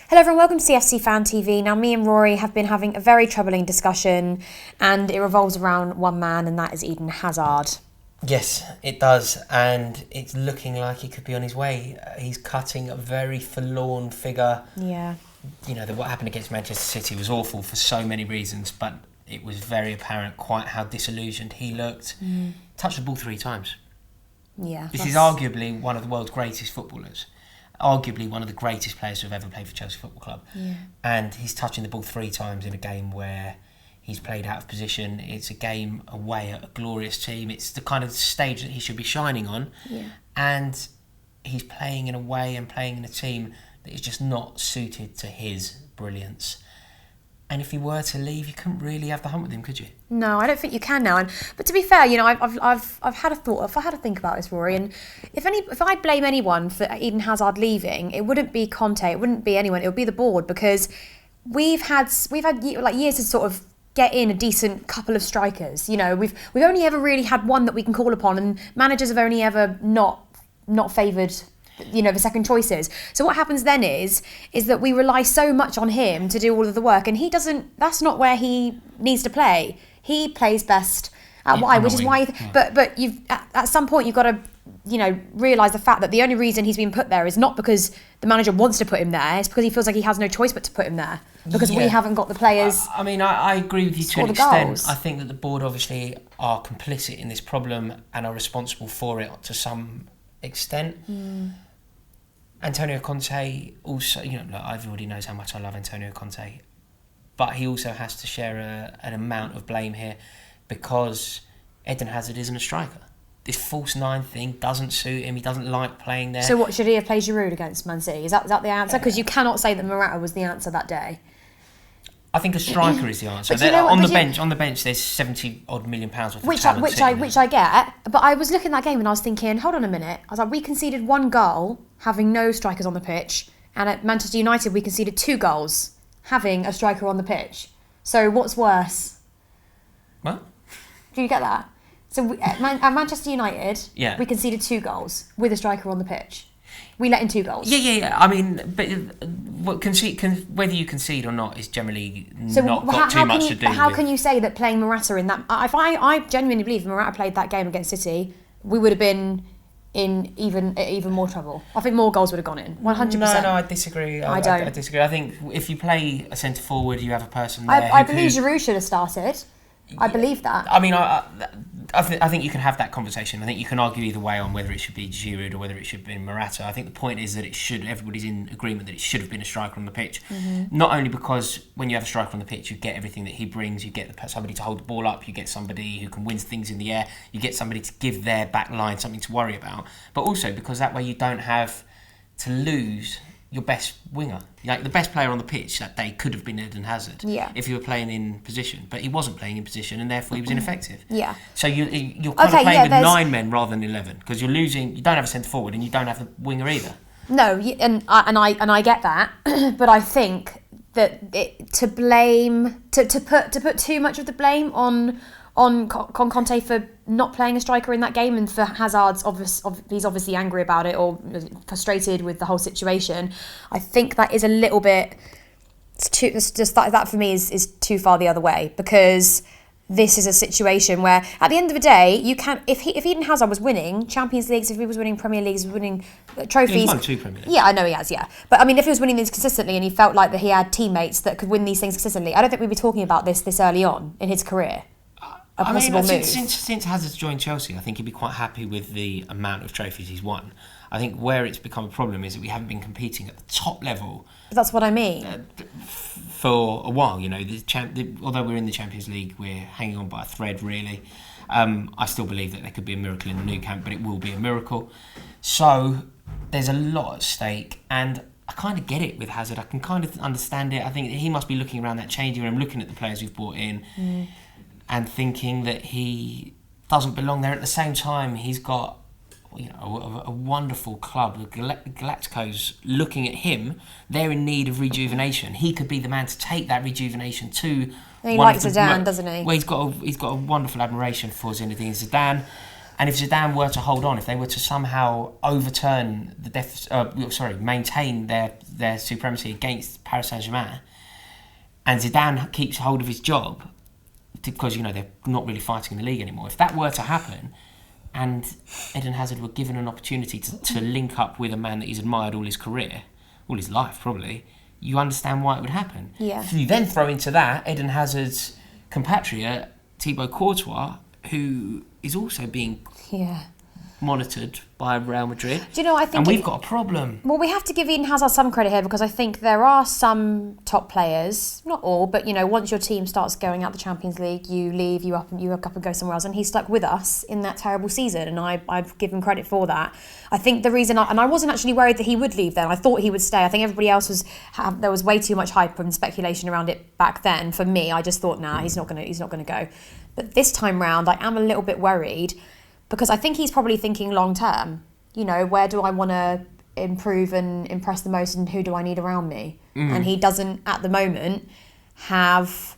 Hello everyone, welcome to CFC Fan TV. Now me and Rory have been having a very troubling discussion and it revolves around one man and that is Eden Hazard. Yes, it does, and it's looking like he could be on his way. He's cutting a very forlorn figure. Yeah. You know, what happened against Manchester City was awful for so many reasons, but it was very apparent quite how disillusioned he looked. Touched the ball 3 times. Yeah. This is arguably one of the world's greatest footballers. Arguably one of the greatest players who have ever played for Chelsea Football Club. Yeah. And he's touching the ball 3 times in a game where he's played out of position. It's a game away at a glorious team. It's the kind of stage that he should be shining on. Yeah. And he's playing in a way and playing in a team that is just not suited to his brilliance. And if he were to leave, you couldn't really have the hunt with him, could you? No, I don't think you can now. But to be fair, you know, I've had a thought. If I had to think about this, Rory, and if I blame anyone for Eden Hazard leaving, it wouldn't be Conte. It wouldn't be anyone. It would be the board, because we've had like years to sort of get in a decent couple of strikers. You know, we've only ever really had one that we can call upon, and managers have only ever not favoured, you know, the second choices. So what happens then is that we rely so much on him to do all of the work, and he doesn't. That's not where he needs to play. He plays best at wide, which is why. But you've at some point you've got to, you know, realise the fact that the only reason he's been put there is not because the manager wants to put him there. It's because he feels like he has no choice but to put him there because we haven't got the players. I mean, I agree with you to an extent. I think that the board obviously are complicit in this problem and are responsible for it to some extent. Antonio Conte also, you know, look, everybody knows how much I love Antonio Conte, but he also has to share an amount of blame here because Eden Hazard isn't a striker. This false 9 thing doesn't suit him. He doesn't like playing there. So what, should he have played Giroud against Man City? Is that the answer? Because you cannot say that Morata was the answer that day. I think a striker is the answer. On the bench, there's 70 odd million pounds worth of talent. Which I get, but I was looking at that game and I was thinking, hold on a minute. I was like, we conceded 1 goal having no strikers on the pitch, and at Manchester United we conceded 2 goals having a striker on the pitch. So what's worse? What? Do you get that? So at Manchester United, we conceded 2 goals with a striker on the pitch. We let in 2 goals. Yeah. I mean, but whether you concede or not is generally not got too much to do with. How can you say that playing Morata in that? I genuinely believe if Morata played that game against City, we would have been in even more trouble. I think more goals would have gone in. 100%. No, I disagree. I disagree. I think if you play a centre forward, you have a person there. I believe Giroud should have started. I believe that. I mean, I think you can have that conversation. I think you can argue either way on whether it should be Giroud or whether it should be Morata. I think the point is that everybody's in agreement that it should have been a striker on the pitch. Not only because when you have a striker on the pitch, you get everything that he brings. You get somebody to hold the ball up. You get somebody who can win things in the air. You get somebody to give their back line something to worry about. But also because that way you don't have to lose your best winger. Like the best player on the pitch that day could have been Eden Hazard if he were playing in position, but he wasn't playing in position and therefore he was ineffective. Yeah. So you're kind of playing with 9 men rather than 11 because you're losing. You don't have a centre forward and you don't have a winger either. No, and I get that, but I think that to put too much of the blame on Conte for not playing a striker in that game, and for Hazard's he's obviously angry about it or frustrated with the whole situation. I think that is a little bit that for me is too far the other way, because this is a situation where at the end of the day you can if Eden Hazard was winning Champions Leagues, if he was winning Premier Leagues, winning trophies. He's won 2 Premier Leagues. Yeah, I know he has. Yeah, but I mean, if he was winning these consistently and he felt like that he had teammates that could win these things consistently, I don't think we'd be talking about this early on in his career. Since Hazard's joined Chelsea, I think he'd be quite happy with the amount of trophies he's won. I think where it's become a problem is that we haven't been competing at the top level. But that's what I mean. For a while, you know, although we're in the Champions League, we're hanging on by a thread, really. I still believe that there could be a miracle in the Nou Camp, but it will be a miracle. So there's a lot at stake, and I kind of get it with Hazard. I can kind of understand it. I think he must be looking around that changing room, looking at the players we've brought in. And thinking that he doesn't belong there. At the same time, he's got, you know, a wonderful club. Galacticos looking at him, they're in need of rejuvenation. He could be the man to take that rejuvenation to. And he likes Zidane, doesn't he? Well, he's got a wonderful admiration for Zinedine Zidane. And if Zidane were to hold on, if they were to somehow overturn maintain their supremacy against Paris Saint-Germain, and Zidane keeps hold of his job, because they're not really fighting in the league anymore. If that were to happen, and Eden Hazard were given an opportunity to link up with a man that he's admired all his career, all his life probably, you understand why it would happen. Yeah. If you then throw into that Eden Hazard's compatriot, Thibaut Courtois, who is also being monitored by Real Madrid. Do you know, I think... And we've got a problem. Well, we have to give Eden Hazard some credit here, because I think there are some top players, not all, but, once your team starts going out the Champions League, you leave, you up and go somewhere else. And he stuck with us in that terrible season, and I've given credit for that. I think the reason... and I wasn't actually worried that he would leave then. I thought he would stay. I think everybody else was... there was way too much hype and speculation around it back then. For me, I just thought, he's not going to go. But this time round, I am a little bit worried, because I think he's probably thinking long term. Where do I want to improve and impress the most, and who do I need around me? And he doesn't, at the moment, have...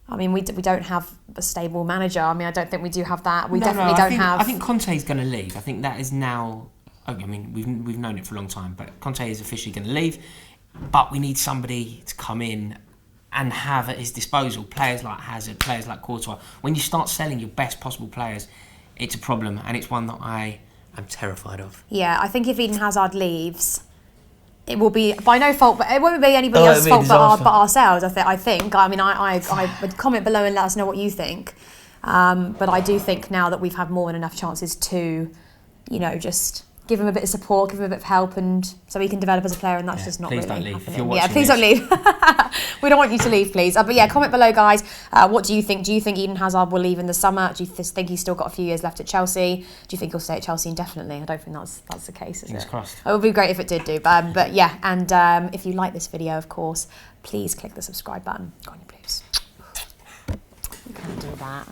we don't have a stable manager. I don't think we do have that. We definitely don't have... I think Conte's going to leave. I think that is now... we've known it for a long time, but Conte is officially going to leave. But we need somebody to come in and have at his disposal players like Hazard, players like Courtois. When you start selling your best possible players, it's a problem, and it's one that I am terrified of. Yeah, I think if Eden Hazard leaves, it will be by no fault, but it won't be anybody else's fault but ourselves. I think. I would comment below and let us know what you think. But I do think now that we've had more than enough chances to, just give him a bit of support, give him a bit of help, and so he can develop as a player, and that's just not really happening. If you're watching please don't leave. We don't want you to leave, please. But comment below, guys. What do you think? Do you think Eden Hazard will leave in the summer? Do you think he's still got a few years left at Chelsea? Do you think he'll stay at Chelsea indefinitely? I don't think that's the case, is it? Fingers crossed. It would be great if it did do. But yeah, and if you like this video, of course, please click the subscribe button. Go on, you please. You can't do that.